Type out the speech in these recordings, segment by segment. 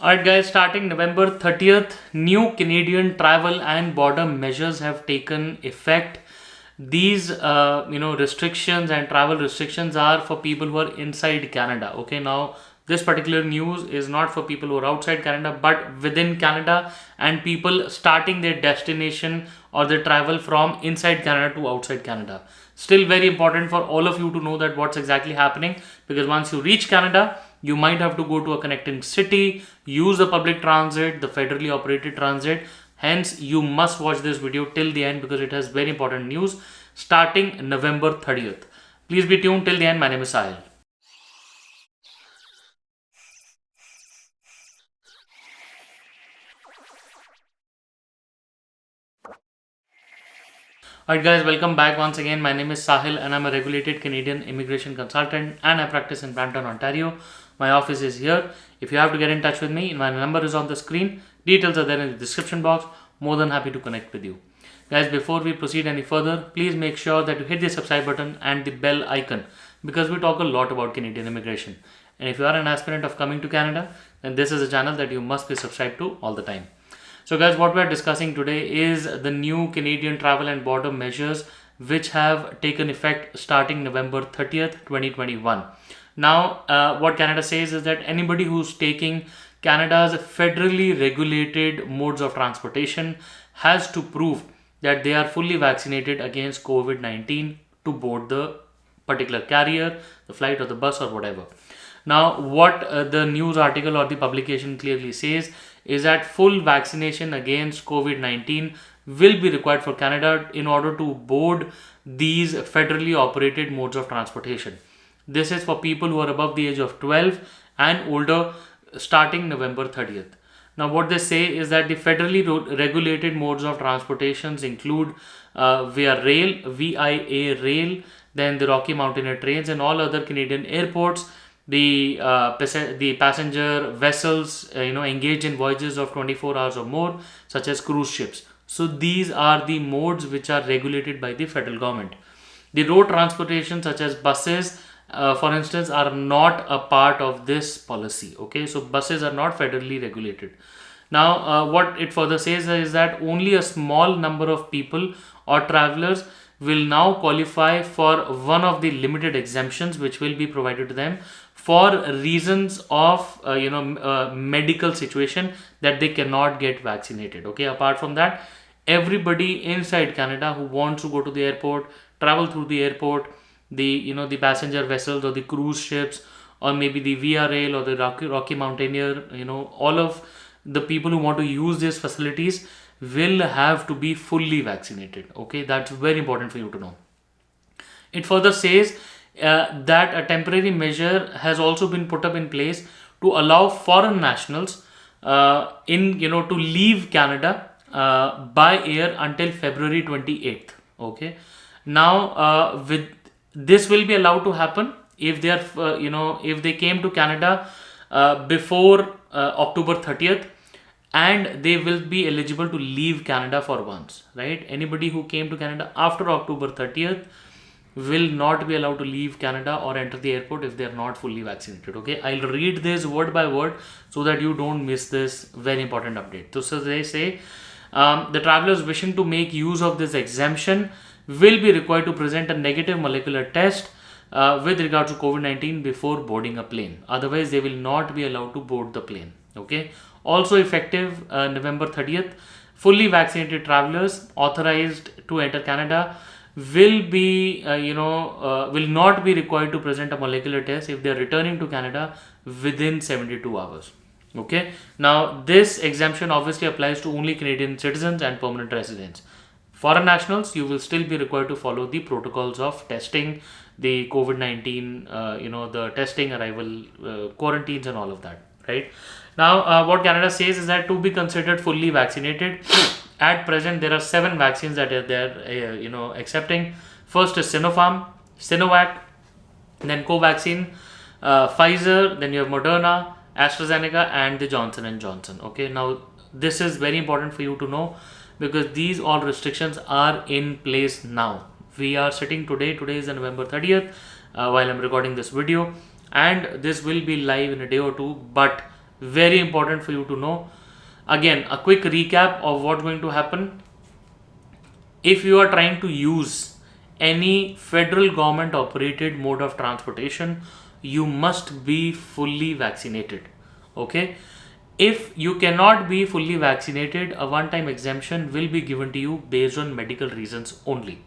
Alright guys, starting November 30th, new Canadian travel and border measures have taken effect. These restrictions and travel restrictions are for people who are inside Canada. Okay, now this particular news is not for people who are outside Canada but within Canada, and people starting their destination or their travel from inside Canada to outside Canada. Still very important for all of you to know that what's exactly happening, because once you reach Canada, you might have to go to a connecting city, use the public transit, the federally operated transit. Hence, you must watch this video till the end because it has very important news starting November 30th. Please be tuned till the end. My name is Sahil. Alright guys, welcome back once again. My name is Sahil and I'm a regulated Canadian immigration consultant and I practice in Brampton, Ontario. My office is here. If you have to get in touch with me, my number is on the screen. Details are there in the description box. More than happy to connect with you. Guys, before we proceed any further, please make sure that you hit the subscribe button and the bell icon because we talk a lot about Canadian immigration. And if you are an aspirant of coming to Canada, then this is a channel that you must be subscribed to all the time. So guys, what we are discussing today is the new Canadian travel and border measures which have taken effect starting November 30th, 2021. Now, what Canada says is that anybody who's taking Canada's federally regulated modes of transportation has to prove that they are fully vaccinated against COVID-19 to board the particular carrier, the flight or the bus or whatever. Now, what the news article or the publication clearly says is that full vaccination against COVID-19 will be required for Canada in order to board these federally operated modes of transportation. This is for people who are above the age of 12 and older starting November 30th. Now, what they say is that the federally regulated modes of transportations include via rail, VIA rail, then the Rocky Mountaineer trains and all other Canadian airports, the passenger vessels engaged in voyages of 24 hours or more, such as cruise ships. So these are the modes which are regulated by the federal government. The road transportation such as buses, for instance, are not a part of this policy. Okay, so buses are not federally regulated. Now, what it further says is that only a small number of people or travelers will now qualify for one of the limited exemptions which will be provided to them for reasons of medical situation that they cannot get vaccinated. Okay, apart from that, everybody inside Canada who wants to go to the airport, travel through the airport, the passenger vessels or the cruise ships, or maybe the Via Rail or the Rocky Mountaineer, all of the people who want to use these facilities will have to be fully vaccinated. Okay, that's very important for you to know. It further says that a temporary measure has also been put up in place to allow foreign nationals to leave Canada by air until February 28th. Okay, now with this will be allowed to happen if they are if they came to Canada before October 30th, and they will be eligible to leave Canada for once, right? Anybody who came to Canada after October 30th will not be allowed to leave Canada or enter the airport if they are not fully vaccinated. Okay, I'll read this word by word so that you don't miss this very important update. So they say the travelers wishing to make use of this exemption will be required to present a negative molecular test with regard to COVID-19 before boarding a plane. Otherwise, they will not be allowed to board the plane. Okay. Also effective November 30th, fully vaccinated travelers authorized to enter Canada will be will not be required to present a molecular test if they are returning to Canada within 72 hours. Okay. Now, this exemption obviously applies to only Canadian citizens and permanent residents. Foreign nationals, you will still be required to follow the protocols of testing, the COVID-19, the testing, arrival, quarantines, and all of that. Right now, what Canada says is that to be considered fully vaccinated, at present there are 7 vaccines that they're accepting. First is Sinopharm, Sinovac, then Covaxin, Pfizer, then you have Moderna, AstraZeneca, and the Johnson and Johnson. Okay, now this is very important for you to know because these all restrictions are in place now. We are sitting today is November 30th while I'm recording this video, and this will be live in a day or two, but Very important for you to know. Again, a quick recap of what's going to happen. If you are trying to use any federal government operated mode of transportation, you must be fully vaccinated. Okay? If you cannot be fully vaccinated, a one time exemption will be given to you based on medical reasons only.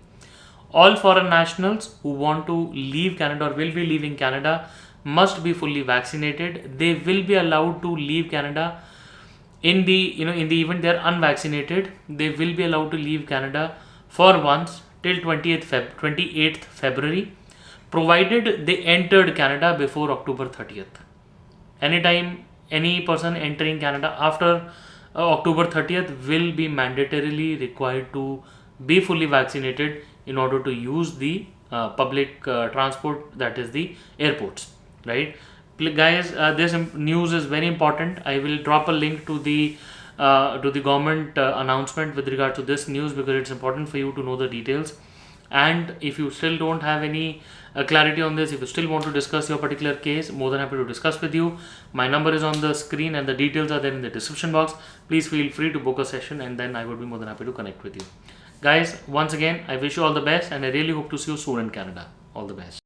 All foreign nationals who want to leave Canada or will be leaving Canada must be fully vaccinated. They will be allowed to leave Canada in the in the event they are unvaccinated. They will be allowed to leave Canada for once till 28th February, provided they entered Canada before October 30th. Anytime any person entering Canada after October 30th will be mandatorily required to be fully vaccinated in order to use the public transport, that is the airports, right? Guys, this news is very important. I will drop a link to the government announcement with regard to this news, because it's important for you to know the details. And if you still don't have any clarity on this, if you still want to discuss your particular case, more than happy to discuss with you. My number is on the screen and the details are there in the description box. Please feel free to book a session, and then I would be more than happy to connect with you. Guys, once again, I wish you all the best, and I really hope to see you soon in Canada. All the best.